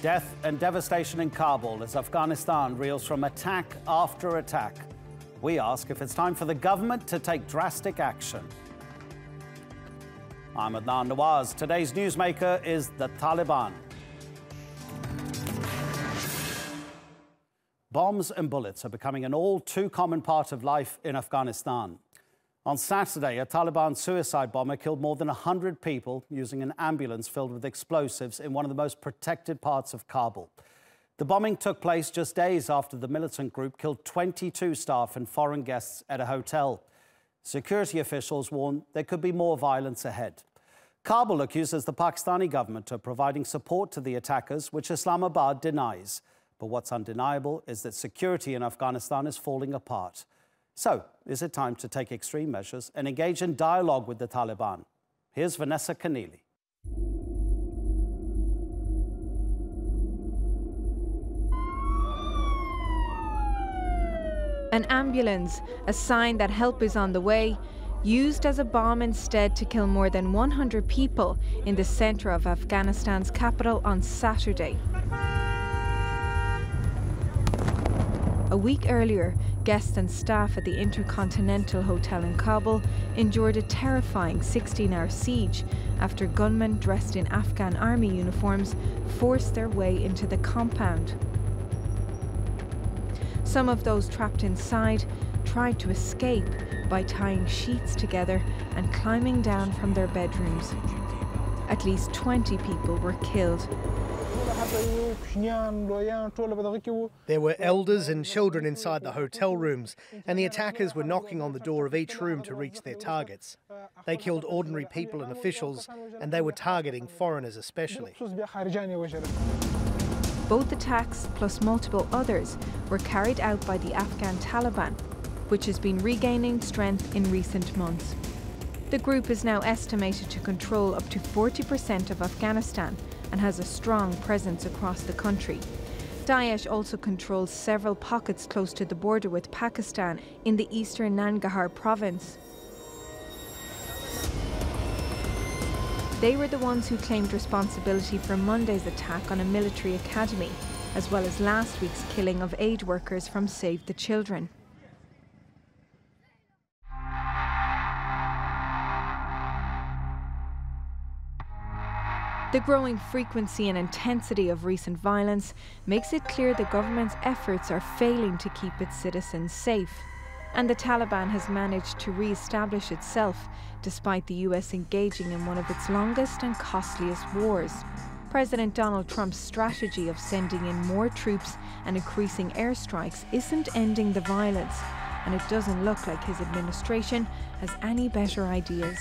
Death and devastation in Kabul as Afghanistan reels from attack after attack. We ask if it's time for the government to take drastic action. I'm Adnan Nawaz. Today's newsmaker is the Taliban. Bombs and bullets are becoming an all too common part of life in Afghanistan. On Saturday, a Taliban suicide bomber killed more than 100 people using an ambulance filled with explosives in one of the most protected parts of Kabul. The bombing took place just days after the militant group killed 22 staff and foreign guests at a hotel. Security officials warn there could be more violence ahead. Kabul accuses the Pakistani government of providing support to the attackers, which Islamabad denies. But what's undeniable is that security in Afghanistan is falling apart. So, is it time to take extreme measures and engage in dialogue with the Taliban? Here's Vanessa Keneally. An ambulance, a sign that help is on the way, used as a bomb instead to kill more than 100 people in the center of Afghanistan's capital on Saturday. A week earlier, guests and staff at the Intercontinental Hotel in Kabul endured a terrifying 16-hour siege after gunmen dressed in Afghan army uniforms forced their way into the compound. Some of those trapped inside tried to escape by tying sheets together and climbing down from their bedrooms. At least 20 people were killed. There were elders and children inside the hotel rooms, and the attackers were knocking on the door of each room to reach their targets. They killed ordinary people and officials, and they were targeting foreigners especially. Both attacks, plus multiple others, were carried out by the Afghan Taliban, which has been regaining strength in recent months. The group is now estimated to control up to 40% of Afghanistan and has a strong presence across the country. Daesh also controls several pockets close to the border with Pakistan in the eastern Nangarhar province. They were the ones who claimed responsibility for Monday's attack on a military academy, as well as last week's killing of aid workers from Save the Children. The growing frequency and intensity of recent violence makes it clear the government's efforts are failing to keep its citizens safe. And the Taliban has managed to re-establish itself, despite the US engaging in one of its longest and costliest wars. President Donald Trump's strategy of sending in more troops and increasing airstrikes isn't ending the violence, and it doesn't look like his administration has any better ideas.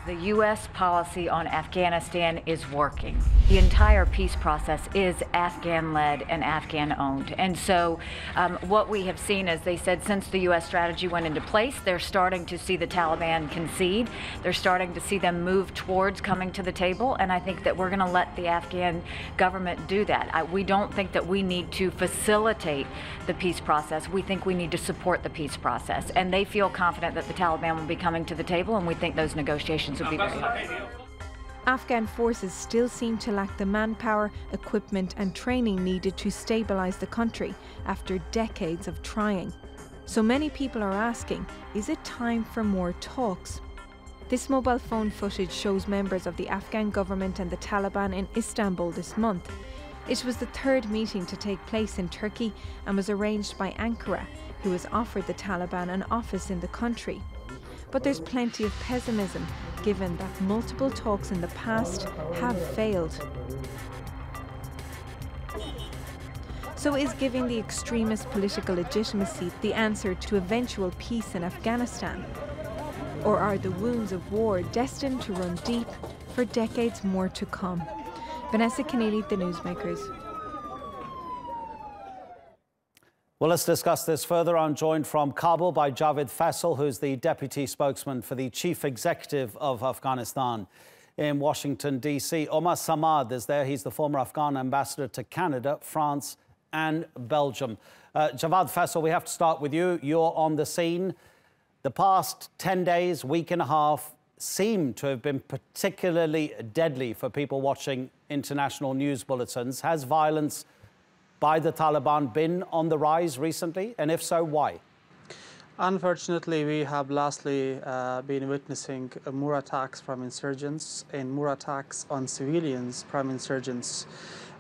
The U.S. policy on Afghanistan is working. The entire peace process is Afghan-led and Afghan-owned. And so what we have seen, as they said, since the U.S. strategy went into place, they're starting to see the Taliban concede. They're starting to see them move towards coming to the table. And I think that we're going to let the Afghan government do that. We don't think that we need to facilitate the peace process. We think we need to support the peace process. And they feel confident that the Taliban will be coming to the table, and we think those negotiations would be very hard. Afghan forces still seem to lack the manpower, equipment and training needed to stabilize the country after decades of trying. So many people are asking, is it time for more talks? This mobile phone footage shows members of the Afghan government and the Taliban in Istanbul this month. It was the third meeting to take place in Turkey and was arranged by Ankara, who has offered the Taliban an office in the country. But there's plenty of pessimism, given that multiple talks in the past have failed. So is giving the extremist political legitimacy the answer to eventual peace in Afghanistan? Or are the wounds of war destined to run deep for decades more to come? Vanessa Keneally, The Newsmakers. Well, let's discuss this further. I'm joined from Kabul by Javed Faisal, who's the deputy spokesman for the chief executive of Afghanistan in Washington, D.C. Omar Samad is there. He's the former Afghan ambassador to Canada, France and Belgium. Javed Faisal, we have to start with you. You're on the scene. The past 10 days, week and a half, seem to have been particularly deadly for people watching international news bulletins. Has violence by the Taliban been on the rise recently? And if so, why? Unfortunately, we have lastly been witnessing more attacks from insurgents and more attacks on civilians from insurgents.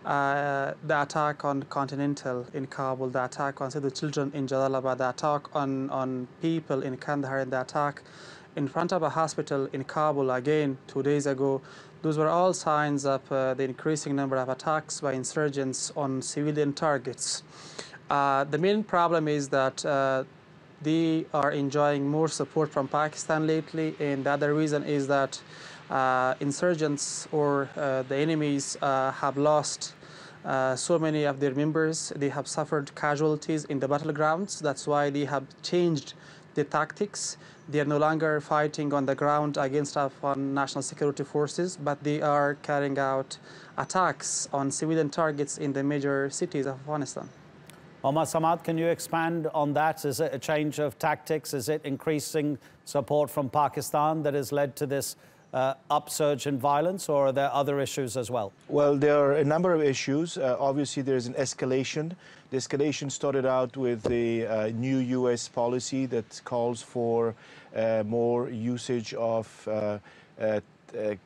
The attack on Continental in Kabul, the attack on the children in Jalalabad, the attack on people in Kandahar, and the attack in front of a hospital in Kabul again 2 days ago. Those were all signs of the increasing number of attacks by insurgents on civilian targets. The main problem is that they are enjoying more support from Pakistan lately, and the other reason is that insurgents or the enemies have lost so many of their members. They have suffered casualties in the battlegrounds. That's why they have changed the tactics. They are no longer fighting on the ground against Afghan national security forces, but they are carrying out attacks on civilian targets in the major cities of Afghanistan. Omar Samad, can you expand on that? Is it a change of tactics? Is it increasing support from Pakistan that has led to this upsurge in violence, or are there other issues as well? Well, there are a number of issues. Obviously, there's an escalation. The escalation started out with the new U.S. policy that calls for more usage of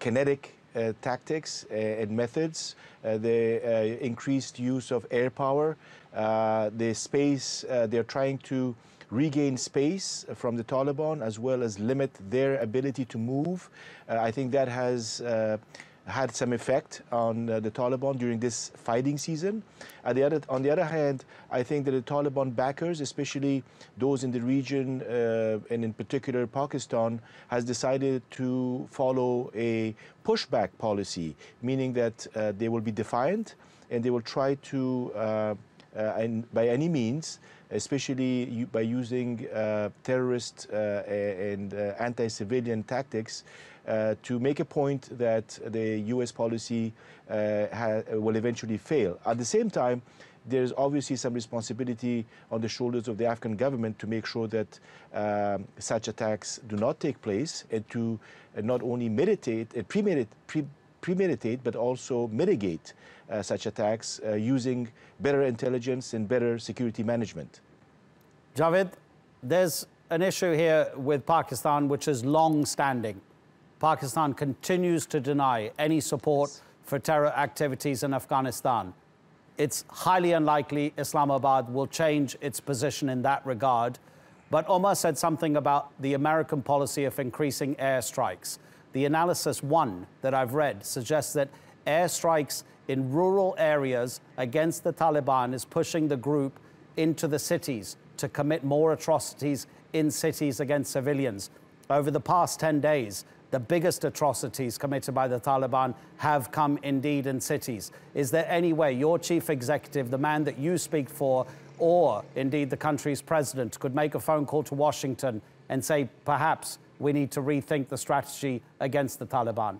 kinetic tactics and methods, the increased use of air power, the space, they're trying to regain space from the Taliban as well as limit their ability to move. I think that has had some effect on the Taliban during this fighting season. On the other hand, I think that the Taliban backers, especially those in the region and in particular Pakistan, has decided to follow a pushback policy, meaning that they will be defiant and they will try to, and by any means, especially by using terrorist and anti-civilian tactics, to make a point that the U.S. policy will eventually fail. At the same time, there's obviously some responsibility on the shoulders of the Afghan government to make sure that such attacks do not take place, and to not only premeditate, but also mitigate such attacks using better intelligence and better security management. Javed, there's an issue here with Pakistan which is long-standing. Pakistan continues to deny any support for terror activities in Afghanistan. It's highly unlikely Islamabad will change its position in that regard. But Omar said something about the American policy of increasing airstrikes. The analysis one that I've read suggests that airstrikes in rural areas against the Taliban is pushing the group into the cities to commit more atrocities in cities against civilians. Over the past 10 days, the biggest atrocities committed by the Taliban have come indeed in cities. Is there any way your chief executive, the man that you speak for, or indeed the country's president, could make a phone call to Washington and say, perhaps we need to rethink the strategy against the Taliban?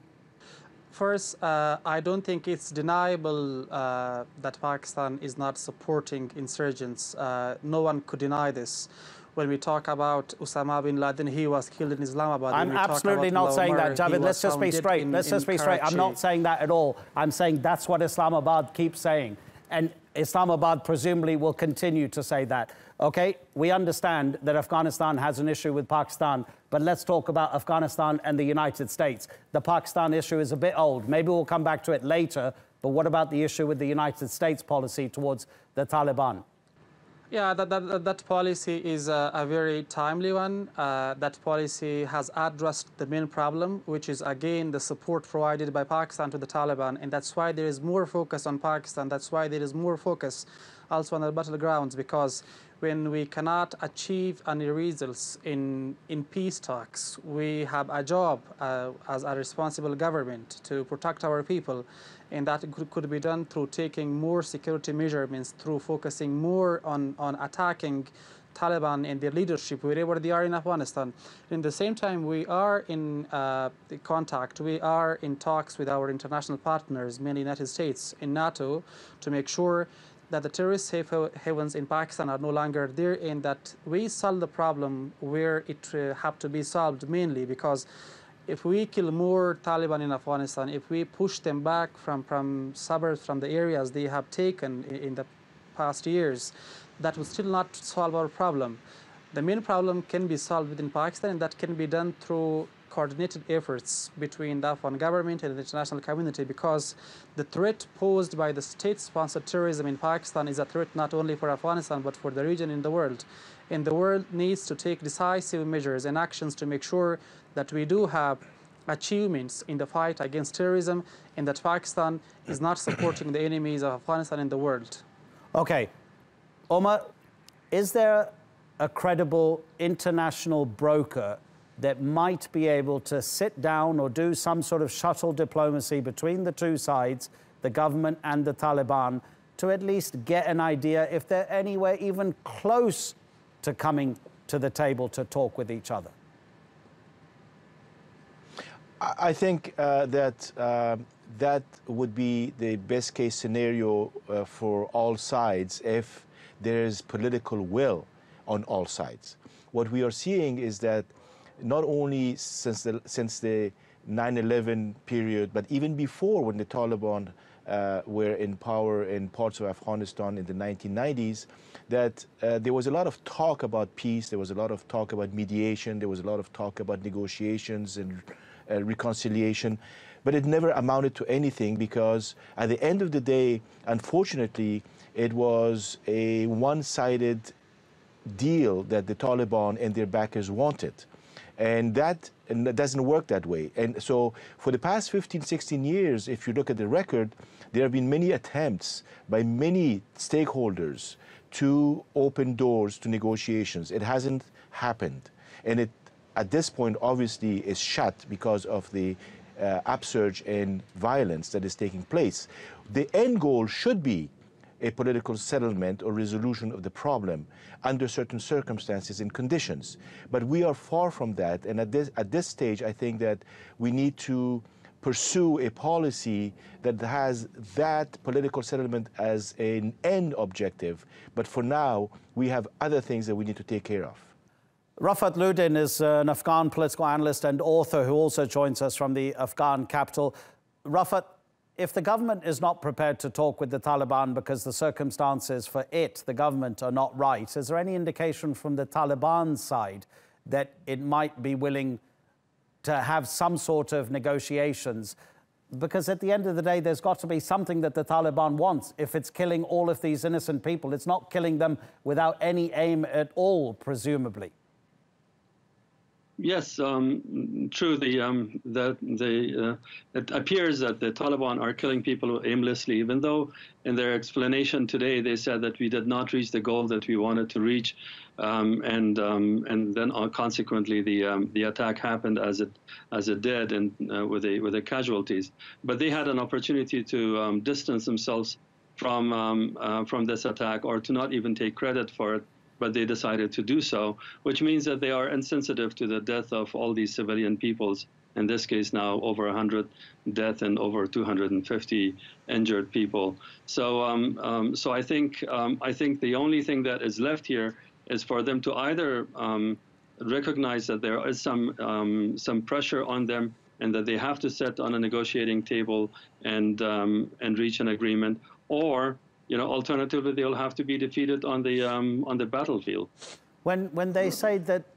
First, I don't think it's deniable that Pakistan is not supporting insurgents. No one could deny this. When we talk about Osama bin Laden, he was killed in Islamabad. I'm absolutely not saying that, Javed. Let's just be straight. Let's just be straight. I'm not saying that at all. I'm saying that's what Islamabad keeps saying. And Islamabad presumably will continue to say that. Okay, we understand that Afghanistan has an issue with Pakistan, but let's talk about Afghanistan and the United States. The Pakistan issue is a bit old. Maybe we'll come back to it later, but what about the issue with the United States policy towards the Taliban? Yeah, that policy is a very timely one. That policy has addressed the main problem, which is, again, the support provided by Pakistan to the Taliban. And that's why there is more focus on Pakistan. That's why there is more focus also on the battlegrounds, because when we cannot achieve any results in peace talks, we have a job as a responsible government to protect our people. And that could be done through taking more security measurements, through focusing more on attacking Taliban and their leadership wherever they are in Afghanistan. In the same time, we are in contact, we are in talks with our international partners, mainly United States and NATO, to make sure that the terrorist safe havens in Pakistan are no longer there, and that we solve the problem where it have to be solved, mainly because if we kill more Taliban in Afghanistan, if we push them back from suburbs, from the areas they have taken in the past years, that will still not solve our problem. The main problem can be solved within Pakistan, and that can be done through coordinated efforts between the Afghan government and the international community, because the threat posed by the state-sponsored terrorism in Pakistan is a threat not only for Afghanistan but for the region and the world. And the world needs to take decisive measures and actions to make sure that we do have achievements in the fight against terrorism, and that Pakistan is not supporting the enemies of Afghanistan and the world. Okay. Omar, is there a credible international broker that might be able to sit down or do some sort of shuttle diplomacy between the two sides, the government and the Taliban, to at least get an idea if they're anywhere even close to coming to the table to talk with each other? I think that would be the best case scenario for all sides if there's political will on all sides. What we are seeing is that not only since the 9/11 period, but even before, when the Taliban were in power in parts of Afghanistan in the 1990s, that there was a lot of talk about peace, there was a lot of talk about mediation, there was a lot of talk about negotiations and reconciliation, but it never amounted to anything, because at the end of the day, unfortunately, it was a one-sided deal that the Taliban and their backers wanted. And that doesn't work that way. And so for the past 15, 16 years, if you look at the record, there have been many attempts by many stakeholders to open doors to negotiations. It hasn't happened. And it, at this point, obviously is shut because of the upsurge in violence that is taking place. The end goal should be a political settlement or resolution of the problem under certain circumstances and conditions. But we are far from that, and at this stage, I think that we need to pursue a policy that has that political settlement as an end objective. But for now, we have other things that we need to take care of. Rafat Ludin is an Afghan political analyst and author who also joins us from the Afghan capital. Rafat, if the government is not prepared to talk with the Taliban because the circumstances for it, the government, are not right, is there any indication from the Taliban side that it might be willing to have some sort of negotiations? Because at the end of the day, there's got to be something that the Taliban wants. If it's killing all of these innocent people, it's not killing them without any aim at all, presumably. Yes, true. It appears that the Taliban are killing people aimlessly, even though in their explanation today they said that we did not reach the goal that we wanted to reach, and then consequently the attack happened as it did, and with the casualties. But they had an opportunity to distance themselves from this attack, or to not even take credit for it. But they decided to do so, which means that they are insensitive to the death of all these civilian peoples. In this case now, over 100 deaths and over 250 injured people. So, so I think the only thing that is left here is for them to either recognize that there is some pressure on them, and that they have to sit on a negotiating table and reach an agreement, or alternatively, they'll have to be defeated on the battlefield. When they say that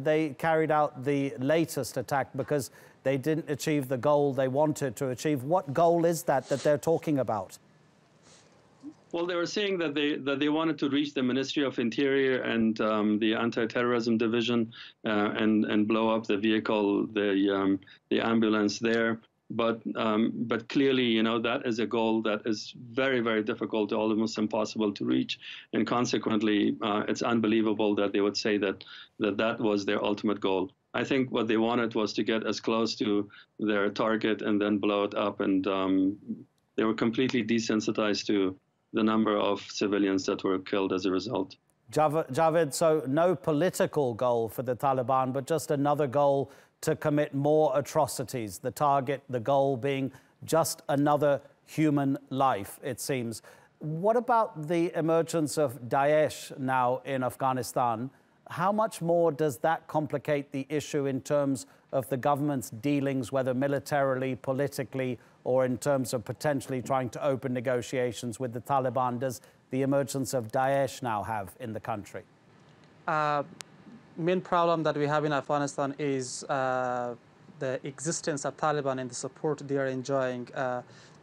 they carried out the latest attack because they didn't achieve the goal they wanted to achieve, what goal is that they're talking about? Well, they were saying that they wanted to reach the Ministry of Interior and the Anti-Terrorism Division and blow up the vehicle, the ambulance there. But clearly, that is a goal that is very, very difficult, almost impossible to reach. And consequently, it's unbelievable that they would say that was their ultimate goal. I think what they wanted was to get as close to their target and then blow it up. And they were completely desensitized to the number of civilians that were killed as a result. Javed, so no political goal for the Taliban, but just another goal to commit more atrocities, the target, the goal being just another human life, it seems. What about the emergence of Daesh now in Afghanistan? How much more does that complicate the issue in terms of the government's dealings, whether militarily, politically, or in terms of potentially trying to open negotiations with the Taliban, does the emergence of Daesh now have in the country? Main problem that we have in Afghanistan is the existence of Taliban and the support they are enjoying.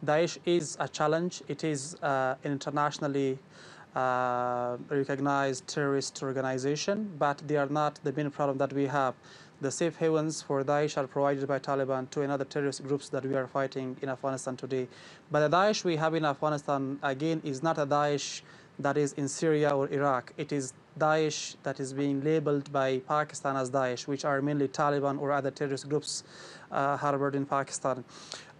Daesh is a challenge. It is an internationally recognized terrorist organization, but they are not the main problem that we have. The safe havens for Daesh are provided by Taliban to another terrorist groups that we are fighting in Afghanistan today. But the Daesh we have in Afghanistan, again, is not a Daesh that is in Syria or Iraq. It is Daesh that is being labeled by Pakistan as Daesh, which are mainly Taliban or other terrorist groups harbored in Pakistan.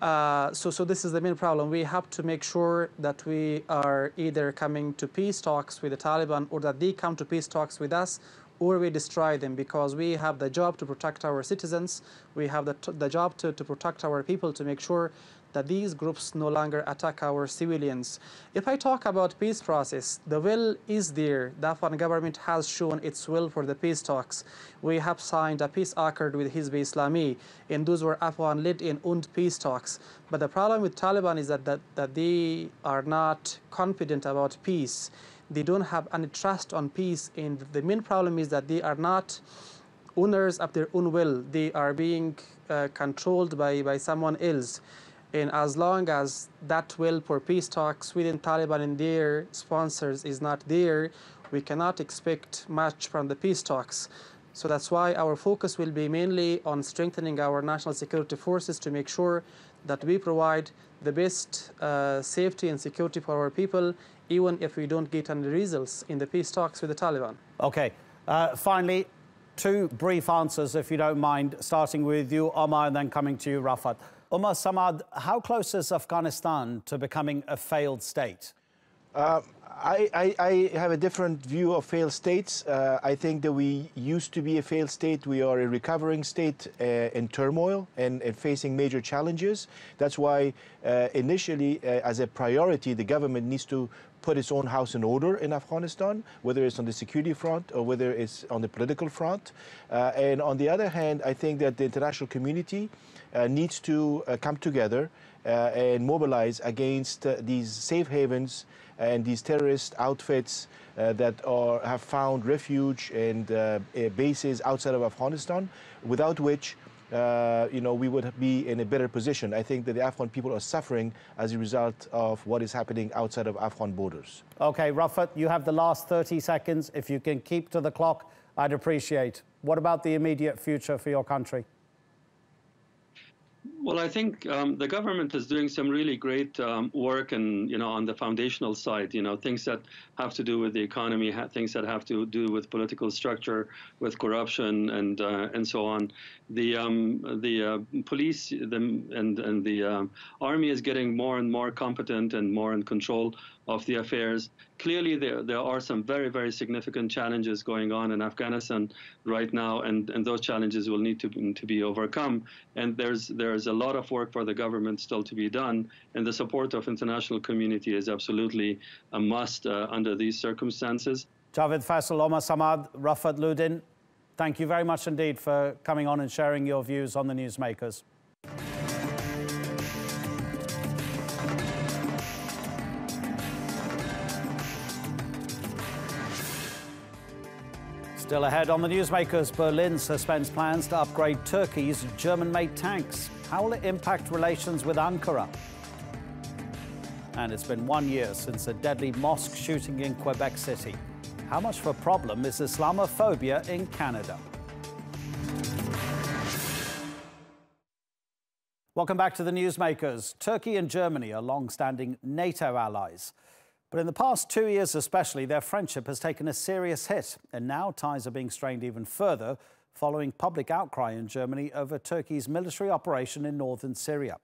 So this is the main problem. We have to make sure that we are either coming to peace talks with the Taliban, or that they come to peace talks with us, or we destroy them, because we have the job to protect our citizens. We have the job to protect our people, to make sure that these groups no longer attack our civilians. If I talk about peace process, the will is there. The Afghan government has shown its will for the peace talks. We have signed a peace accord with Hizb Islami, and those were Afghan-led and owned peace talks. But the problem with Taliban is that they are not confident about peace. They don't have any trust on peace, and the main problem is that they are not owners of their own will. They are being controlled by someone else. And as long as that will for peace talks within Taliban and their sponsors is not there, we cannot expect much from the peace talks. So that's why our focus will be mainly on strengthening our national security forces to make sure that we provide the best safety and security for our people, even if we don't get any results in the peace talks with the Taliban. Okay. Finally, two brief answers, if you don't mind, starting with you, Omar, and then coming to you, Rafat. Omar Samad, how close is Afghanistan to becoming a failed state? I have a different view of failed states. I think that we used to be a failed state. We are a recovering state in turmoil and facing major challenges. That's why initially, as a priority, the government needs to put its own house in order in Afghanistan, whether it's on the security front or whether it's on the political front. And on the other hand, I think that the international community needs to come together and mobilize against these safe havens and these terrorist outfits that have found refuge and bases outside of Afghanistan, without which we would be in a better position. I think that the Afghan people are suffering as a result of what is happening outside of Afghan borders. Okay, Rafat, you have the last 30 seconds. If you can keep to the clock, I'd appreciate. What about the immediate future for your country? Well, I think the government is doing some really great work, and on the foundational side, things that have to do with the economy, things that have to do with political structure, with corruption, and so on. The police and the army is getting more and more competent and more in control of the affairs. Clearly, there are some very, very significant challenges going on in Afghanistan right now, and those challenges will need to be overcome. And there's a lot of work for the government still to be done, and the support of international community is absolutely a must under these circumstances. Javed Faisal, Omar Samad, Rafat Ludin, thank you very much indeed for coming on and sharing your views on the Newsmakers. Still ahead on the Newsmakers, Berlin suspends plans to upgrade Turkey's German-made tanks. How will it impact relations with Ankara? And it's been 1 year since a deadly mosque shooting in Quebec City. How much of a problem is Islamophobia in Canada? Welcome back to the Newsmakers. Turkey and Germany are long-standing NATO allies. But in the past 2 years especially, their friendship has taken a serious hit. And now ties are being strained even further following public outcry in Germany over Turkey's military operation in northern Syria.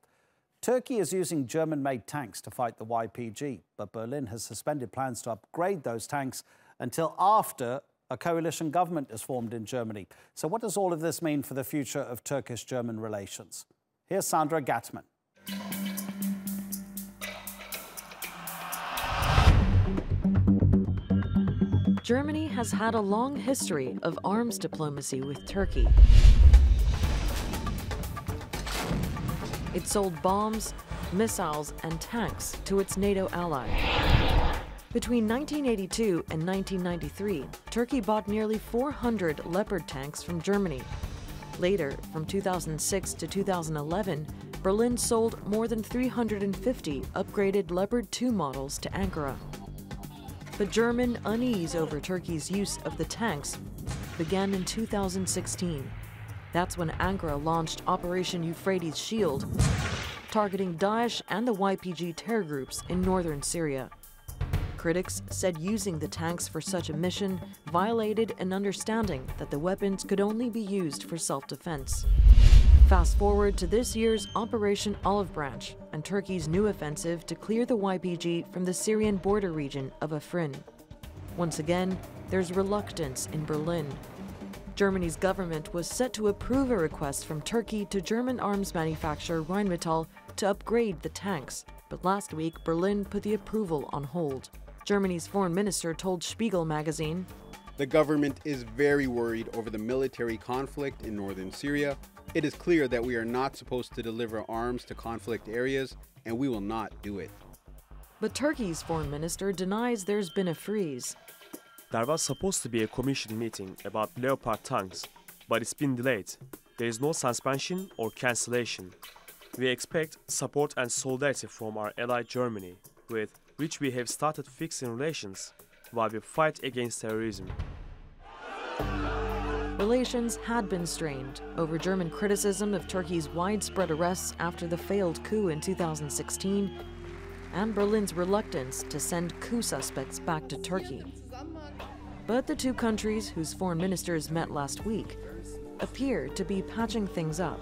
Turkey is using German-made tanks to fight the YPG, but Berlin has suspended plans to upgrade those tanks until after a coalition government is formed in Germany. So what does all of this mean for the future of Turkish-German relations? Here's Sandra Gatman. Germany has had a long history of arms diplomacy with Turkey. It sold bombs, missiles, and tanks to its NATO ally. Between 1982 and 1993, Turkey bought nearly 400 Leopard tanks from Germany. Later, from 2006 to 2011, Berlin sold more than 350 upgraded Leopard 2 models to Ankara. But German unease over Turkey's use of the tanks began in 2016. That's when Ankara launched Operation Euphrates Shield, targeting Daesh and the YPG terror groups in northern Syria. Critics said using the tanks for such a mission violated an understanding that the weapons could only be used for self-defense. Fast forward to this year's Operation Olive Branch and Turkey's new offensive to clear the YPG from the Syrian border region of Afrin. Once again, there's reluctance in Berlin. Germany's government was set to approve a request from Turkey to German arms manufacturer Rheinmetall to upgrade the tanks, but last week Berlin put the approval on hold. Germany's foreign minister told Spiegel magazine, "The government is very worried over the military conflict in northern Syria. It is clear that we are not supposed to deliver arms to conflict areas, and we will not do it." But Turkey's foreign minister denies there's been a freeze. There was supposed to be a commission meeting about Leopard tanks, but it's been delayed. There is no suspension or cancellation. We expect support and solidarity from our ally Germany, with which we have started fixing relations while we fight against terrorism. Relations had been strained over German criticism of Turkey's widespread arrests after the failed coup in 2016 and Berlin's reluctance to send coup suspects back to Turkey. But the two countries, whose foreign ministers met last week, appear to be patching things up.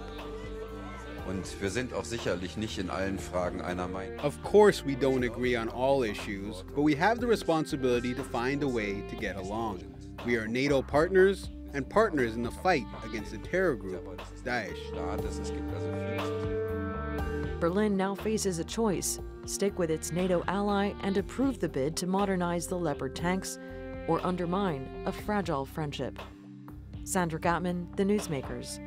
Of course we don't agree on all issues, but we have the responsibility to find a way to get along. We are NATO partners and partners in the fight against the terror group, Daesh. Berlin now faces a choice: stick with its NATO ally and approve the bid to modernize the Leopard tanks, or undermine a fragile friendship. Sandra Gatman, The Newsmakers.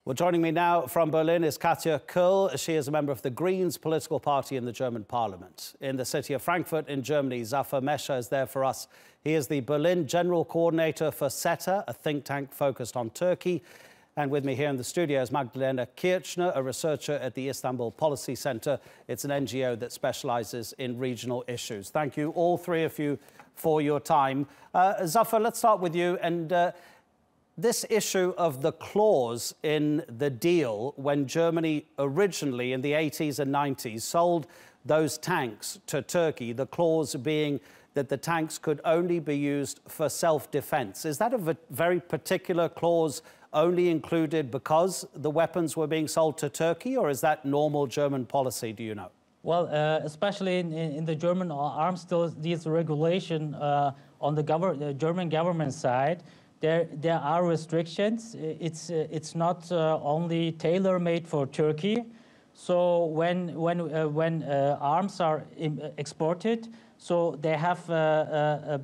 Well, joining me now from Berlin is Katja Kull. She is a member of the Greens political party in the German parliament. In the city of Frankfurt in Germany, Zafar Mesha is there for us. He is the Berlin General Coordinator for SETA, a think tank focused on Turkey. And with me here in the studio is Magdalena Kirchner, a researcher at the Istanbul Policy Center. It's an NGO that specializes in regional issues. Thank you, all three of you, for your time. Zafar, let's start with you. And this issue of the clause in the deal, when Germany originally in the 80s and 90s sold those tanks to Turkey, the clause being that the tanks could only be used for self-defense. Is that a very particular clause only included because the weapons were being sold to Turkey, or is that normal German policy, do you know? Well, especially in the German arms deals regulation on the German government side, there are restrictions. It's not only tailor-made for Turkey. So when arms are exported, so they have a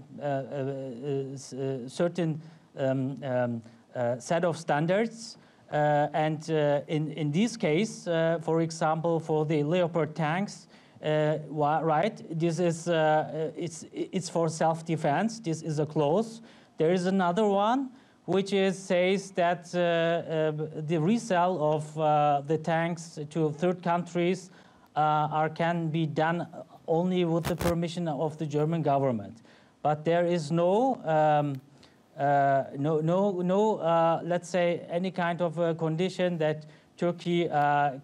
certain set of standards, and in this case, for example, for the Leopard tanks, right? This is it's for self-defense. This is a clause. There is another one which says that the resale of the tanks to third countries can be done only with the permission of the German government. But there is no let's say, any kind of a condition that Turkey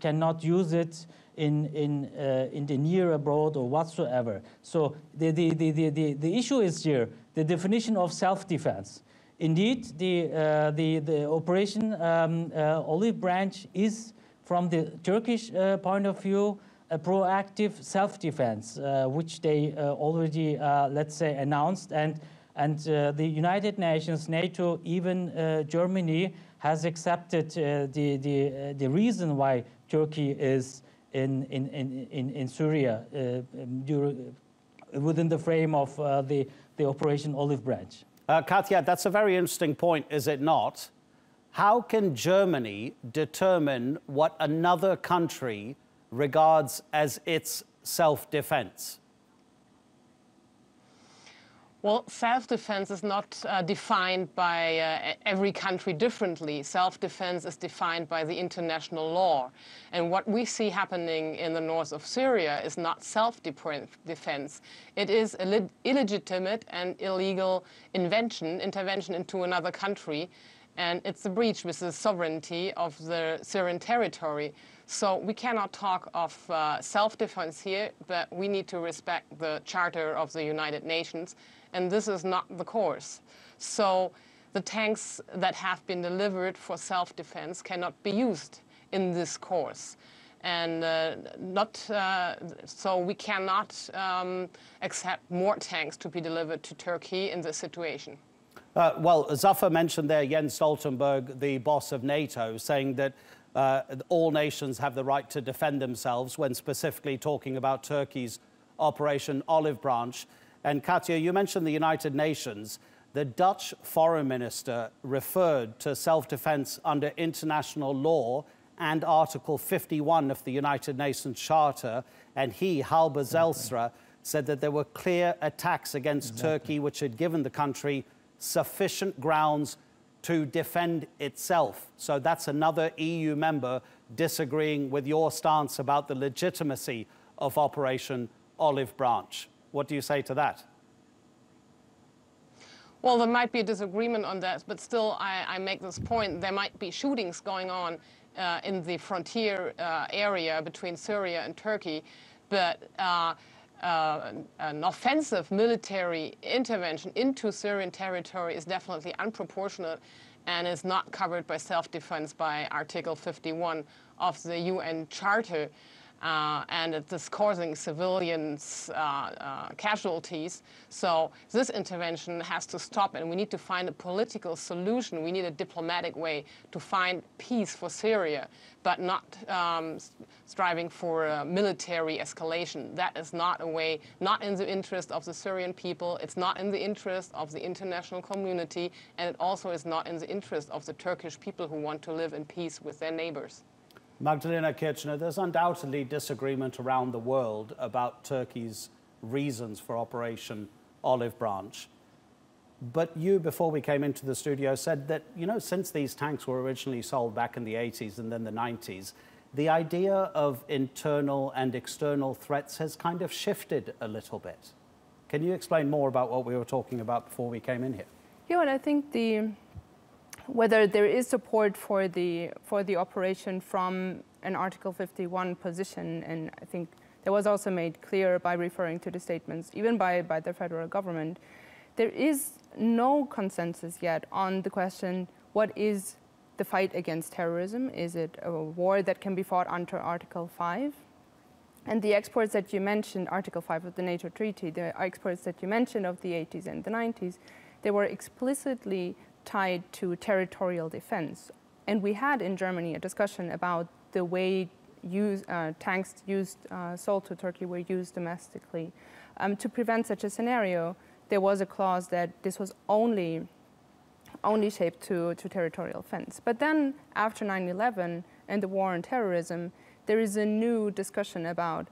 cannot use it in the near abroad or whatsoever. So the issue is here, the definition of self-defense. Indeed, the Operation Olive Branch is, from the Turkish point of view, a proactive self-defense, which they already, let's say, announced. And the United Nations, NATO, even Germany has accepted the reason why Turkey is in Syria within the frame of the Operation Olive Branch. Katja, that's a very interesting point, is it not? How can Germany determine what another country regards as its self-defense? Well, self-defense is not defined by every country differently. Self-defense is defined by the international law. And what we see happening in the north of Syria is not self-defense. It is illegitimate and illegal intervention into another country. And it's a breach with the sovereignty of the Syrian territory. So we cannot talk of self-defense here, but we need to respect the Charter of the United Nations. And this is not the course. So the tanks that have been delivered for self-defense cannot be used in this course. And so we cannot accept more tanks to be delivered to Turkey in this situation. Well, Zafar mentioned there Jens Stoltenberg, the boss of NATO, saying that all nations have the right to defend themselves when specifically talking about Turkey's Operation Olive Branch. And Katja, you mentioned the United Nations. The Dutch foreign minister referred to self-defense under international law and Article 51 of the United Nations Charter, and he, Halbe Zijlstra, said that there were clear attacks against Turkey which had given the country sufficient grounds to defend itself. So that's another EU member disagreeing with your stance about the legitimacy of Operation Olive Branch. What do you say to that? Well, there might be a disagreement on that, but still I make this point. There might be shootings going on in the frontier area between Syria and Turkey, but an offensive military intervention into Syrian territory is definitely unproportionate and is not covered by self-defense by Article 51 of the UN Charter. And it is causing civilians casualties. So this intervention has to stop, and we need to find a political solution. We need a diplomatic way to find peace for Syria, but not striving for a military escalation. That is not a way, not in the interest of the Syrian people. It's not in the interest of the international community, and it also is not in the interest of the Turkish people who want to live in peace with their neighbors. Magdalena Kirchner, there's undoubtedly disagreement around the world about Turkey's reasons for Operation Olive Branch. But you, before we came into the studio, said that, you know, since these tanks were originally sold back in the 80s and then the 90s, the idea of internal and external threats has kind of shifted a little bit. Can you explain more about what we were talking about before we came in here? Yeah, and I think whether there is support for the operation from an Article 51 position, and I think that was also made clear by referring to the statements, even by the federal government, there is no consensus yet on the question, what is the fight against terrorism? Is it a war that can be fought under Article 5? And the exports that you mentioned, Article 5 of the NATO Treaty, the exports that you mentioned of the 80s and the 90s, they were explicitly tied to territorial defense. And we had in Germany a discussion about the way tanks sold to Turkey were used domestically. To prevent such a scenario, there was a clause that this was only shaped to territorial defense. But then after 9/11 and the war on terrorism, there is a new discussion about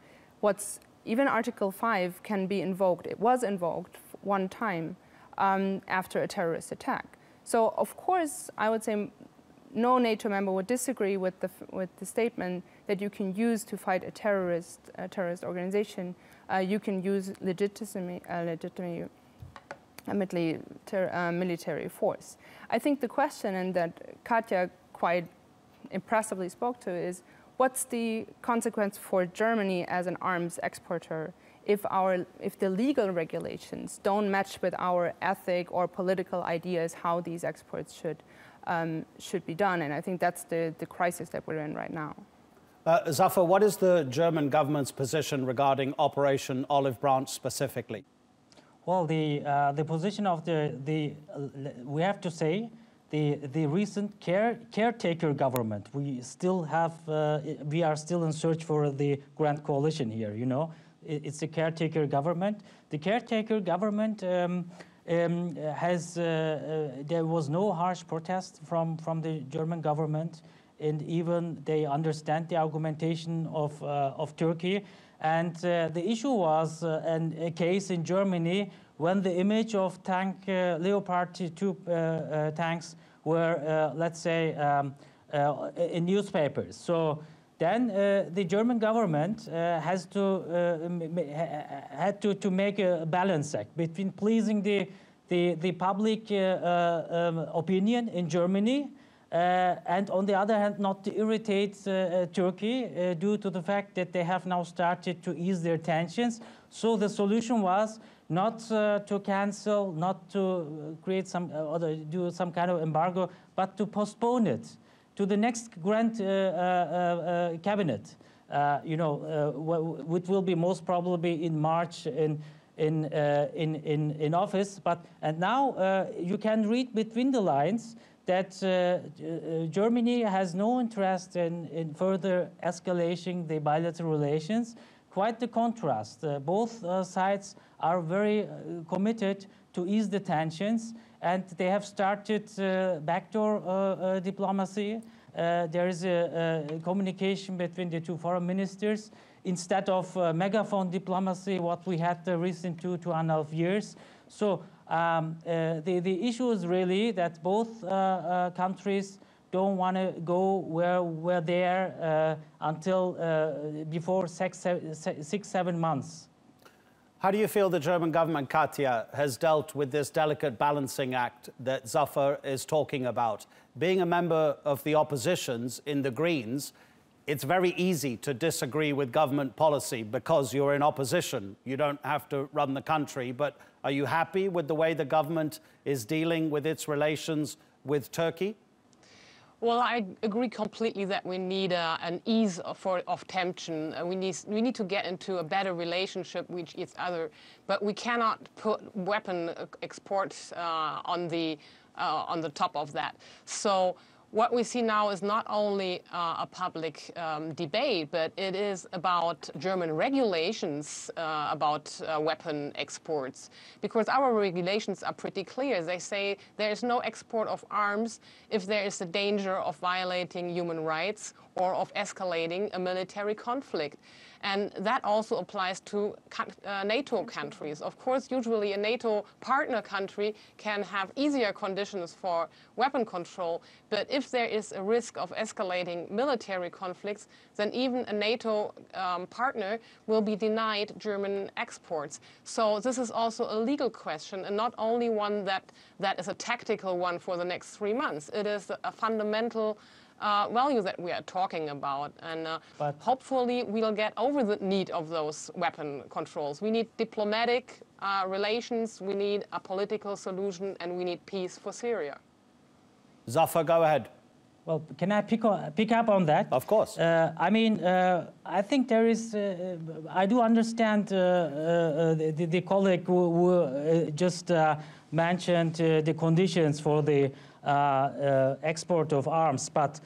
even Article 5 can be invoked. It was invoked one time after a terrorist attack. So, of course, I would say no NATO member would disagree with the statement that you can use to fight a terrorist organization. You can use military force. I think the question, and that Katja quite impressively spoke to, is what's the consequence for Germany as an arms exporter if the legal regulations don't match with our ethic or political ideas how these exports should be done? And I think that's the crisis that we're in right now. Zafar, what is the German government's position regarding Operation Olive Branch specifically? Well, the position of we have to say, the recent caretaker government. We are still in search for the grand coalition here. You know, it's a caretaker government. The caretaker government there was no harsh protest from the German government, and even they understand the argumentation of Turkey. And the issue was a case in Germany when the image of Leopard 2 tanks were, let's say, in newspapers. So then the German government had to make a balance act between pleasing the public opinion in Germany and on the other hand not to irritate Turkey due to the fact that they have now started to ease their tensions. So the solution was not to cancel, not to create do some kind of embargo, but to postpone it to the next grand cabinet, which will be most probably in March in office. And now you can read between the lines that Germany has no interest in further escalating the bilateral relations. Quite the contrast. Both sides are very committed to ease the tensions, and they have started backdoor diplomacy. There is a communication between the two foreign ministers instead of megaphone diplomacy, what we had the recent 2.5 years. So the issue is really that both countries don't want to go where we're there until before 6-7 months. How do you feel the German government, Katja, has dealt with this delicate balancing act that Zafar is talking about? Being a member of the oppositions in the Greens, it's very easy to disagree with government policy because you're in opposition. You don't have to run the country. But are you happy with the way the government is dealing with its relations with Turkey? Well, I agree completely that we need an ease of tension. We need to get into a better relationship with each other, but we cannot put weapon exports on the top of that. So what we see now is not only a public debate, but it is about German regulations about weapon exports. Because our regulations are pretty clear. They say there is no export of arms if there is a danger of violating human rights or of escalating a military conflict. And that also applies to NATO countries. Of course, usually a NATO partner country can have easier conditions for weapon control. But if there is a risk of escalating military conflicts, then even a NATO partner will be denied German exports. So this is also a legal question, and not only one that is a tactical one for the next 3 months. It is a fundamental value that we are talking about, and hopefully we'll get over the need of those weapon controls. We need diplomatic relations, we need a political solution, and we need peace for Syria. Zafar, go ahead. Well, can I pick up on that? Of course. I mean, I think there is, I do understand the colleague who just mentioned the conditions for the export of arms, but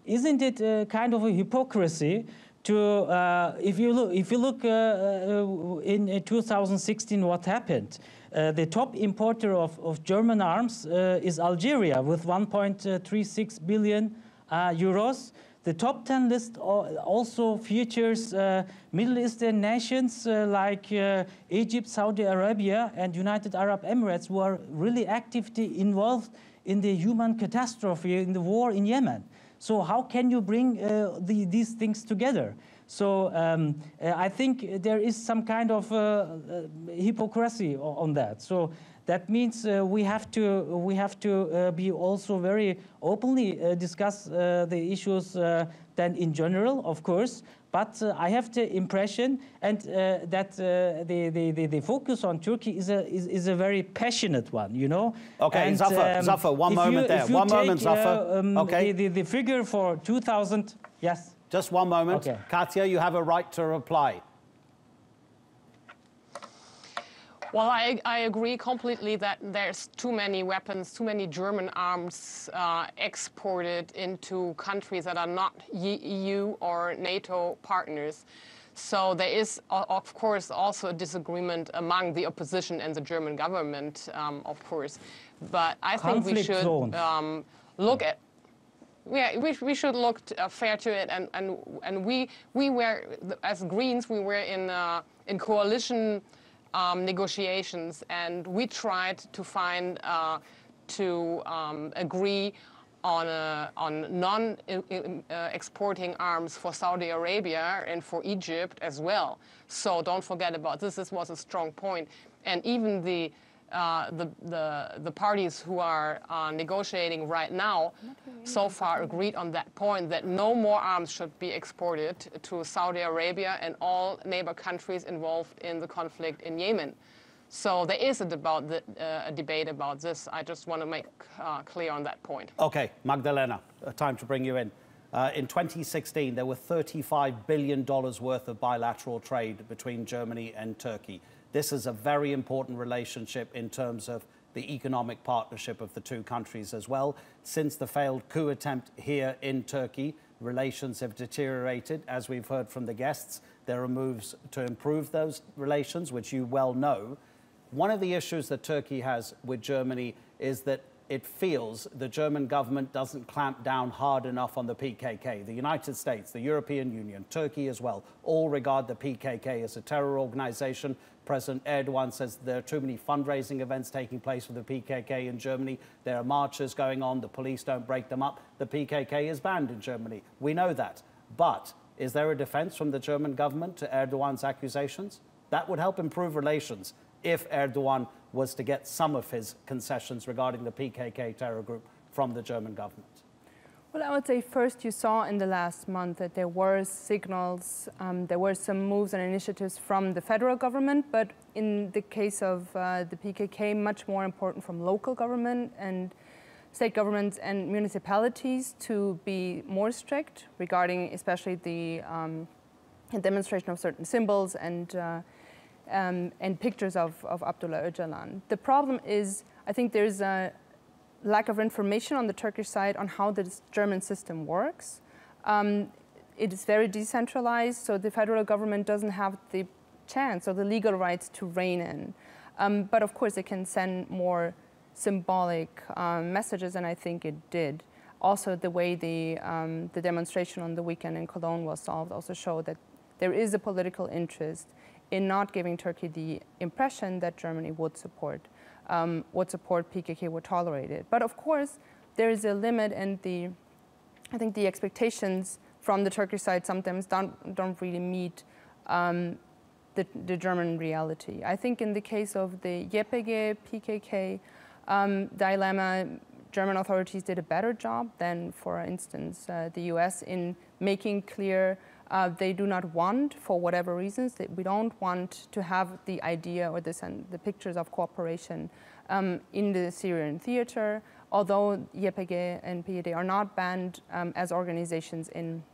isn't it kind of a hypocrisy to, if you look in 2016 what happened? The top importer of German arms is Algeria with 1.36 billion euros. The top 10 list also features Middle Eastern nations like Egypt, Saudi Arabia, and United Arab Emirates, who are really actively involved in the human catastrophe in the war in Yemen. So how can you bring these things together? So I think there is some kind of hypocrisy on that. So that means we have to be also very openly discuss the issues then in general, of course. But I have the impression that the focus on Turkey is a very passionate one, you know. Okay, and, Zafar, one moment there. One moment, Zafar. Okay. The figure for 2000, yes. Just one moment. Okay. Katja, you have a right to reply. Well, I agree completely that there's too many weapons, too many German arms exported into countries that are not EU or NATO partners. So there is, of course, also a disagreement among the opposition and the German government, of course. But I think we should look at. Yeah, we should look fair to it, and we were, as Greens, we were in coalition negotiations, and we tried to find agree on non-exporting arms for Saudi Arabia and for Egypt as well. So don't forget about this. This was a strong point, and even the parties who are negotiating right now so far agreed on that point, that no more arms should be exported to Saudi Arabia and all neighbor countries involved in the conflict in Yemen. So there is a debate about this. I just want to make clear on that point. Okay, Magdalena, time to bring you in. In 2016, there were $35 billion worth of bilateral trade between Germany and Turkey. This is a very important relationship in terms of the economic partnership of the two countries as well. Since the failed coup attempt here in Turkey, relations have deteriorated. As we've heard from the guests, there are moves to improve those relations, which you well know. One of the issues that Turkey has with Germany is that it feels the German government doesn't clamp down hard enough on the PKK. The United States, the European Union, Turkey as well, all regard the PKK as a terror organization. President Erdogan says there are too many fundraising events taking place with the PKK in Germany. There are marches going on. The police don't break them up. The PKK is banned in Germany. We know that. But is there a defense from the German government to Erdogan's accusations? That would help improve relations if Erdogan was to get some of his concessions regarding the PKK terror group from the German government. Well, I would say first you saw in the last month that there were signals, there were some moves and initiatives from the federal government, but in the case of the PKK, much more important from local government and state governments and municipalities to be more strict regarding especially the demonstration of certain symbols and pictures of Abdullah Öcalan. The problem is, I think there's a lack of information on the Turkish side on how the German system works. It is very decentralized, so the federal government doesn't have the chance or the legal rights to rein in. But of course, it can send more symbolic messages, and I think it did. Also, the way the demonstration on the weekend in Cologne was solved also showed that there is a political interest in not giving Turkey the impression that Germany would support PKK, would tolerate it. But of course, there is a limit, and I think the expectations from the Turkish side sometimes don't really meet the German reality. I think in the case of the YPG, PKK dilemma, German authorities did a better job than, for instance, the US in making clear they do not want, for whatever reasons, that we don't want to have the idea or the pictures of cooperation in the Syrian theater, although YPG and PYD are not banned as organizations in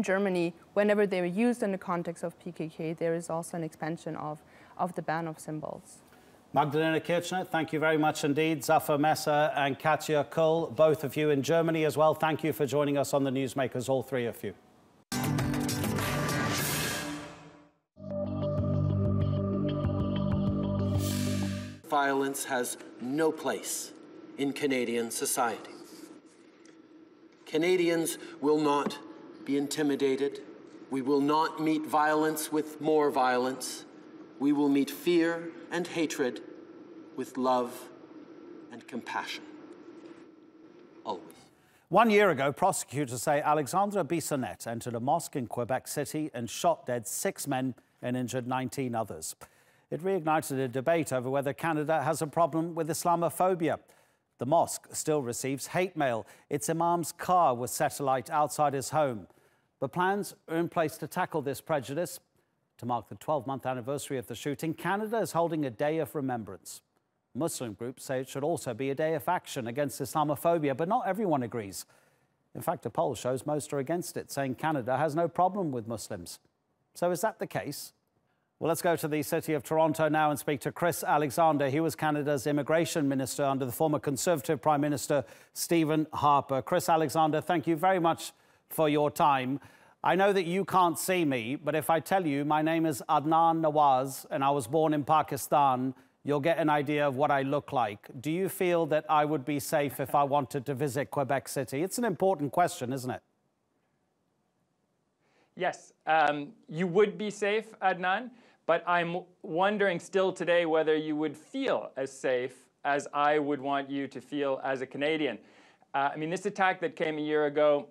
Germany. Whenever they were used in the context of PKK, there is also an expansion of the ban of symbols. Magdalena Kirchner, thank you very much indeed. Zafar Messer and Katja Kull, both of you in Germany as well. Thank you for joining us on the Newsmakers, all three of you. Violence has no place in Canadian society. Canadians will not be intimidated. We will not meet violence with more violence. We will meet fear and hatred with love and compassion. Always. 1 year ago, prosecutors say Alexandre Bissonnette entered a mosque in Quebec City and shot dead 6 men and injured 19 others. It reignited a debate over whether Canada has a problem with Islamophobia. The mosque still receives hate mail. Its imam's car was set alight outside his home. But plans are in place to tackle this prejudice. To mark the 12-month anniversary of the shooting, Canada is holding a day of remembrance. Muslim groups say it should also be a day of action against Islamophobia, but not everyone agrees. In fact, a poll shows most are against it, saying Canada has no problem with Muslims. So is that the case? Well, let's go to the city of Toronto now and speak to Chris Alexander. He was Canada's immigration minister under the former Conservative Prime Minister Stephen Harper. Chris Alexander, thank you very much for your time. I know that you can't see me, but if I tell you my name is Adnan Nawaz and I was born in Pakistan, you'll get an idea of what I look like. Do you feel that I would be safe if I wanted to visit Quebec City? It's an important question, isn't it? Yes, you would be safe, Adnan, but I'm wondering still today whether you would feel as safe as I would want you to feel as a Canadian. I mean, this attack that came a year ago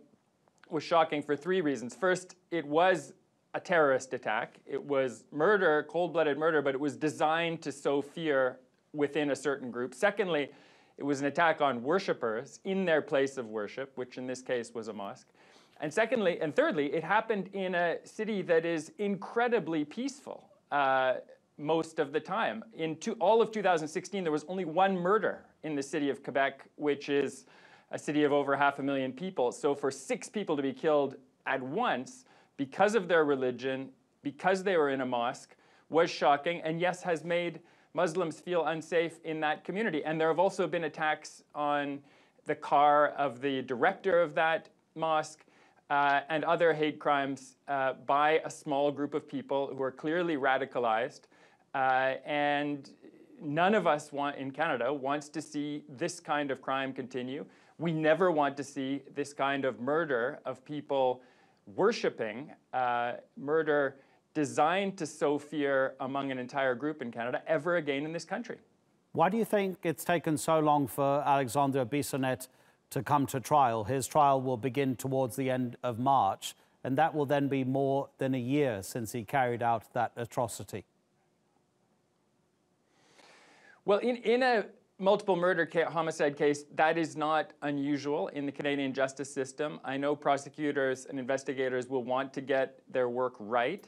was shocking for three reasons. First, it was a terrorist attack. It was murder, cold-blooded murder, but it was designed to sow fear within a certain group. Secondly, it was an attack on worshippers in their place of worship, which in this case was a mosque. And thirdly, it happened in a city that is incredibly peaceful most of the time. In all of 2016, there was only one murder in the city of Quebec, which is a city of over 500,000 people. So for 6 people to be killed at once because of their religion, because they were in a mosque, was shocking, and yes, has made Muslims feel unsafe in that community. And there have also been attacks on the car of the director of that mosque, and other hate crimes by a small group of people who are clearly radicalized. And none of us in Canada wants to see this kind of crime continue. We never want to see this kind of murder of people worshipping, murder designed to sow fear among an entire group in Canada ever again in this country. Why do you think it's taken so long for Alexandre Bissonnette to come to trial? His trial will begin towards the end of March, and that will then be more than a year since he carried out that atrocity. Well, in a multiple murder homicide case, that is not unusual in the Canadian justice system. I know prosecutors and investigators will want to get their work right,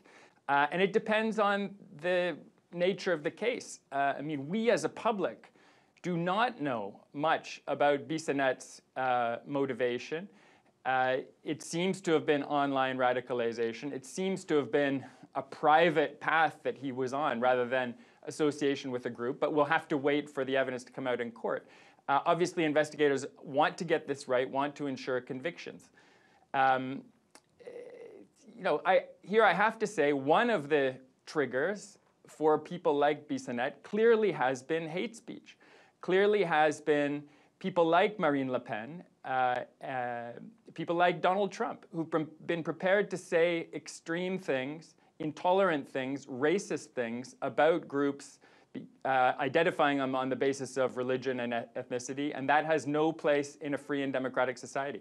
and it depends on the nature of the case. I mean, we as a public do not know much about Bissonnette's motivation. It seems to have been online radicalization. It seems to have been a private path that he was on rather than association with a group, but we'll have to wait for the evidence to come out in court. Obviously, investigators want to get this right, want to ensure convictions. You know, here I have to say one of the triggers for people like Bissonnette clearly has been hate speech. Clearly has been people like Marine Le Pen, people like Donald Trump, who've been prepared to say extreme things, intolerant things, racist things about groups, identifying them on the basis of religion and ethnicity, and that has no place in a free and democratic society.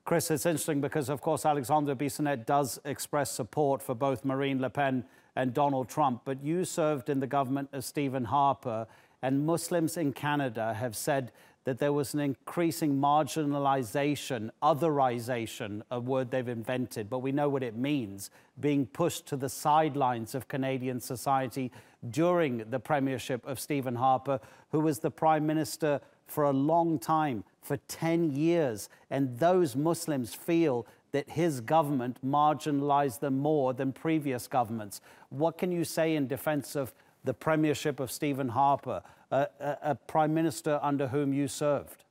Chris, it's interesting because, of course, Alexandre Bissonnette does express support for both Marine Le Pen and Donald Trump, but you served in the government of Stephen Harper, and Muslims in Canada have said that there was an increasing marginalization, otherization, a word they've invented, but we know what it means, being pushed to the sidelines of Canadian society during the premiership of Stephen Harper, who was the Prime Minister for a long time, for 10 years. And those Muslims feel that his government marginalized them more than previous governments. What can you say in defense of the premiership of Stephen Harper, a prime minister under whom you served?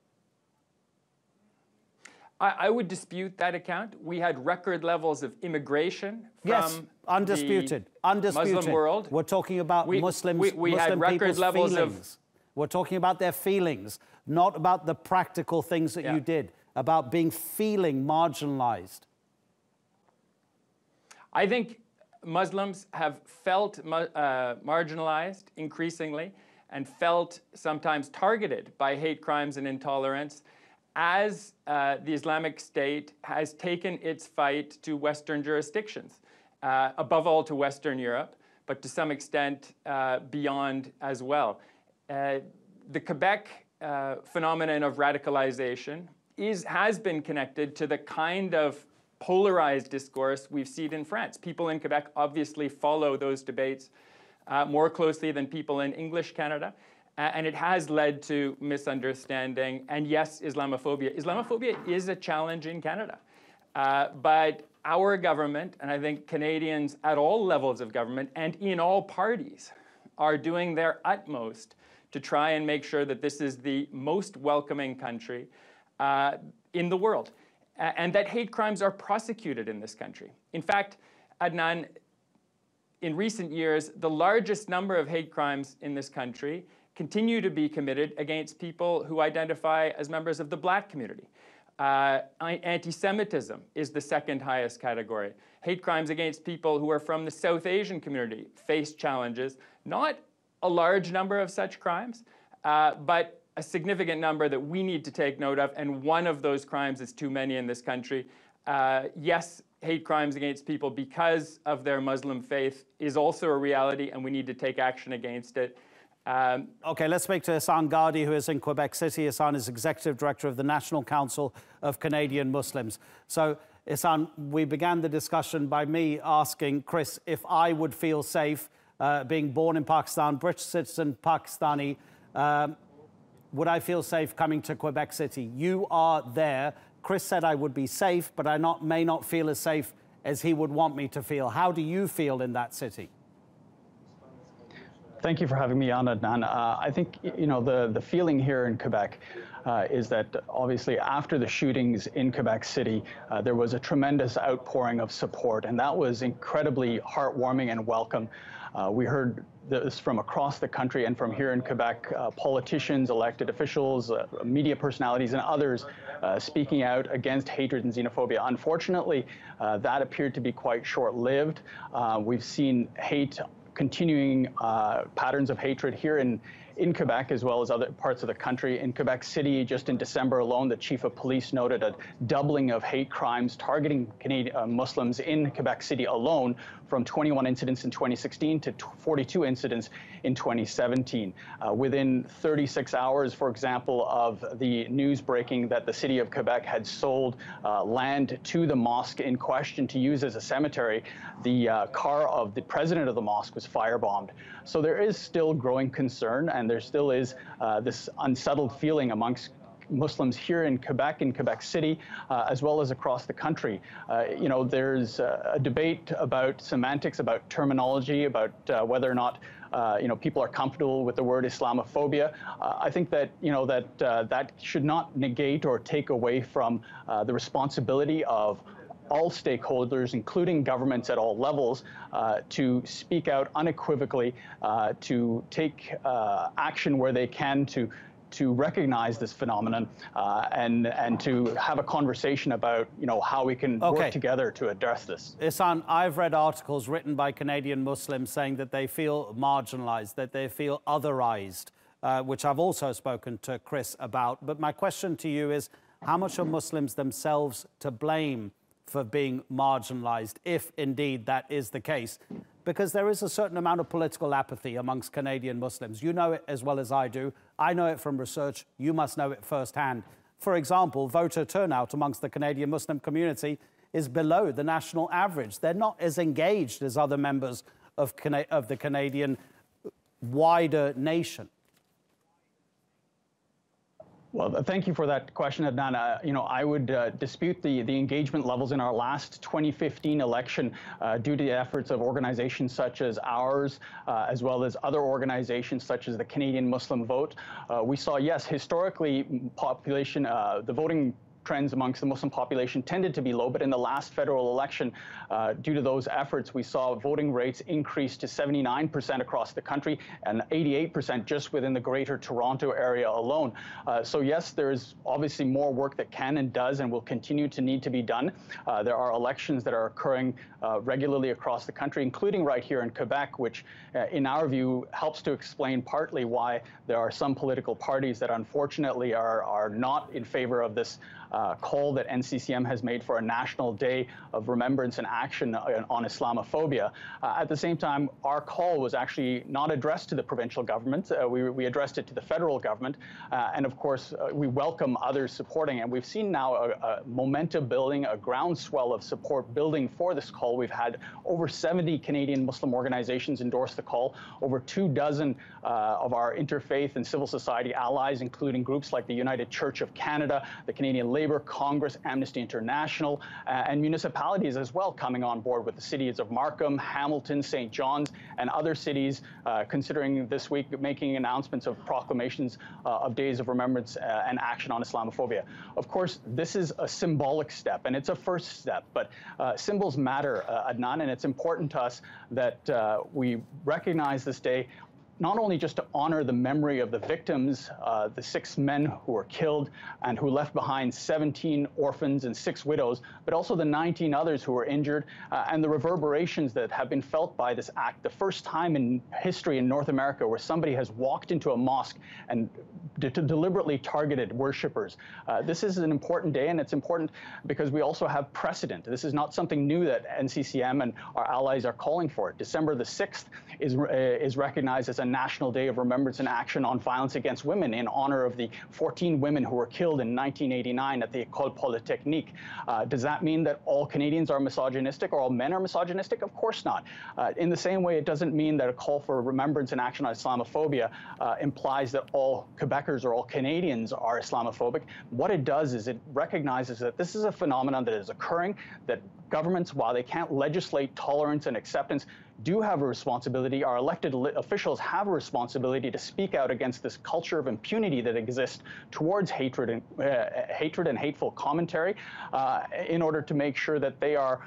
I would dispute that account. We had record levels of immigration from undisputed. Muslim world. We're talking about Muslims. We had record levels feelings. We're talking about their feelings, not about the practical things that you did, about feeling marginalized. I think Muslims have felt marginalized increasingly and felt sometimes targeted by hate crimes and intolerance as the Islamic State has taken its fight to Western jurisdictions, above all to Western Europe, but to some extent beyond as well. The Quebec phenomenon of radicalization has been connected to the kind of polarized discourse we've seen in France. People in Quebec obviously follow those debates more closely than people in English Canada. And it has led to misunderstanding and, yes, Islamophobia. Islamophobia is a challenge in Canada. But our government, and I think Canadians at all levels of government and in all parties, are doing their utmost to try and make sure that this is the most welcoming country in the world. and that hate crimes are prosecuted in this country. In fact, Adnan, in recent years, the largest number of hate crimes in this country continue to be committed against people who identify as members of the Black community. Anti-Semitism is the second highest category. Hate crimes against people who are from the South Asian community face challenges. Not a large number of such crimes, but a significant number that we need to take note of, and one of those crimes is too many in this country. Yes, hate crimes against people because of their Muslim faith is also a reality, and we need to take action against it. Okay, let's speak to Ihsan Gadi, who is in Quebec City. Ihsan is Executive Director of the National Council of Canadian Muslims. So, Ihsan, we began the discussion by me asking Chris if I would feel safe being born in Pakistan, British citizen, Pakistani, would I feel safe coming to Quebec City? You are there. Chris said I would be safe, but I may not feel as safe as he would want me to feel. How do you feel in that city? Thank you for having me on, Adnan. I think, you know, the feeling here in Quebec is that obviously after the shootings in Quebec City, there was a tremendous outpouring of support, and that was incredibly heartwarming and welcome. We heard this from across the country and from here in Quebec, politicians, elected officials, media personalities, and others speaking out against hatred and xenophobia. Unfortunately, that appeared to be quite short-lived. We've seen continuing patterns of hatred here in Quebec, as well as other parts of the country. In Quebec City, just in December alone, the chief of police noted a doubling of hate crimes targeting Canadian Muslims in Quebec City alone, from 21 incidents in 2016 to 42 incidents in 2017. Within 36 hours, for example, of the news breaking that the city of Quebec had sold land to the mosque in question to use as a cemetery, the car of the president of the mosque was firebombed. So there is still growing concern, and there still is this unsettled feeling amongst Muslims here in Quebec City, as well as across the country. You know, there's a debate about semantics, about terminology, about whether or not you know, people are comfortable with the word Islamophobia. I think that, you know, that should not negate or take away from the responsibility of all stakeholders, including governments at all levels, to speak out unequivocally, to take action where they can to recognize this phenomenon and to have a conversation about, you know, how we can work together to address this. Ihsan, I've read articles written by Canadian Muslims saying that they feel marginalized, that they feel otherized, which I've also spoken to Chris about. But my question to you is, how much are Muslims themselves to blame for being marginalized, if indeed that is the case? Because there is a certain amount of political apathy amongst Canadian Muslims. You know it as well as I do. I know it from research. You must know it firsthand. For example, voter turnout amongst the Canadian Muslim community is below the national average. They're not as engaged as other members of the Canadian wider nation. Well, thank you for that question, Adnan. You know, I would dispute the engagement levels in our last 2015 election due to the efforts of organizations such as ours, as well as other organizations such as the Canadian Muslim Vote. We saw, yes, historically, population, the voting trends amongst the Muslim population tended to be low, but in the last federal election, due to those efforts, we saw voting rates increase to 79% across the country and 88% just within the Greater Toronto area alone. So yes, there is obviously more work that can and does and will continue to need to be done. There are elections that are occurring regularly across the country, including right here in Quebec, which in our view helps to explain partly why there are some political parties that unfortunately are not in favor of this call that NCCM has made for a national day of remembrance and action on Islamophobia. At the same time, our call was actually not addressed to the provincial government. We addressed it to the federal government. And of course, we welcome others supporting. And we've seen now a momentum building, a groundswell of support building for this call. We've had over 70 Canadian Muslim organizations endorse the call, over 24 of our interfaith and civil society allies, including groups like the United Church of Canada, the Canadian Labour Labor, Congress, Amnesty International, and municipalities as well coming on board, with the cities of Markham, Hamilton, St. John's, and other cities considering this week making announcements of proclamations of days of remembrance and action on Islamophobia. Of course, this is a symbolic step, and it's a first step, but symbols matter, Adnan, and it's important to us that we recognize this day not only just to honor the memory of the victims, the 6 men who were killed and who left behind 17 orphans and 6 widows, but also the 19 others who were injured, and the reverberations that have been felt by this act. The first time in history in North America where somebody has walked into a mosque and deliberately targeted worshippers. This is an important day, and it's important because we also have precedent. This is not something new that NCCM and our allies are calling for. December the 6th is recognized as a National Day of Remembrance and Action on Violence Against Women in honor of the 14 women who were killed in 1989 at the École Polytechnique. Does that mean that all Canadians are misogynistic or all men are misogynistic? Of course not. In the same way, it doesn't mean that a call for remembrance and action on Islamophobia implies that all Quebecers or all Canadians are Islamophobic. What it does is it recognizes that this is a phenomenon that is occurring, that governments, while they can't legislate tolerance and acceptance, do have a responsibility. Our elected officials have a responsibility to speak out against this culture of impunity that exists towards hatred and hateful commentary in order to make sure that they are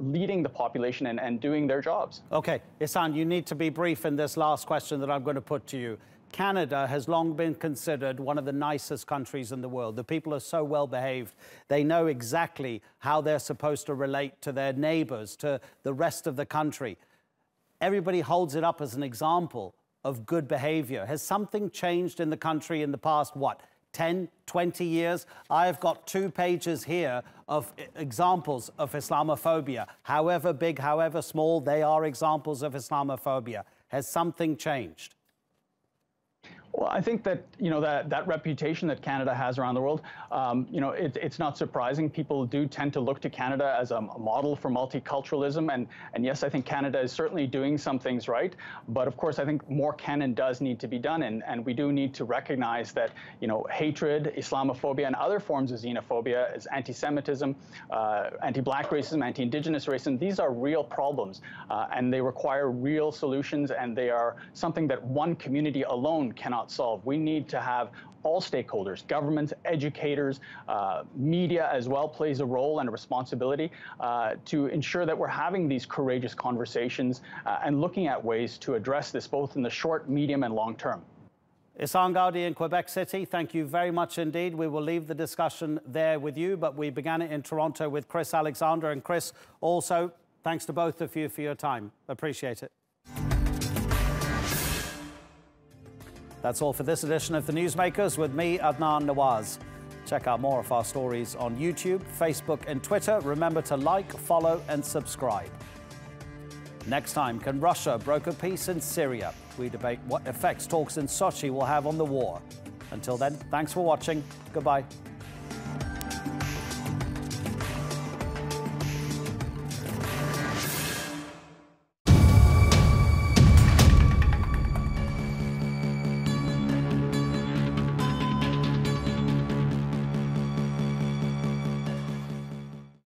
leading the population and doing their jobs. Okay, Ihsan, you need to be brief in this last question that I'm going to put to you. Canada has long been considered one of the nicest countries in the world. The people are so well behaved. They know exactly how they're supposed to relate to their neighbors, to the rest of the country. Everybody holds it up as an example of good behavior. Has something changed in the country in the past, what, 10, 20 years? I've got 2 pages here of examples of Islamophobia. However big, however small, they are examples of Islamophobia. Has something changed? Well, I think that, that reputation that Canada has around the world, it's not surprising. People do tend to look to Canada as a model for multiculturalism. And yes, I think Canada is certainly doing some things right. But of course, I think more can and does need to be done. And we do need to recognize that, hatred, Islamophobia, and other forms of xenophobia, as anti-Semitism, anti-Black racism, anti-Indigenous racism, these are real problems. And they require real solutions. And they are something that one community alone cannot solve. We need to have all stakeholders, governments, educators, media as well plays a role and a responsibility to ensure that we're having these courageous conversations and looking at ways to address this both in the short, medium, and long term. Ihsan Ghaudi in Quebec City, thank you very much indeed. We will leave the discussion there with you, but we began it in Toronto with Chris Alexander. And Chris, also, thanks to both of you for your time. Appreciate it. That's all for this edition of The Newsmakers with me, Adnan Nawaz. Check out more of our stories on YouTube, Facebook and Twitter. Remember to like, follow and subscribe. Next time, can Russia broker peace in Syria? We debate what effects talks in Sochi will have on the war. Until then, thanks for watching. Goodbye.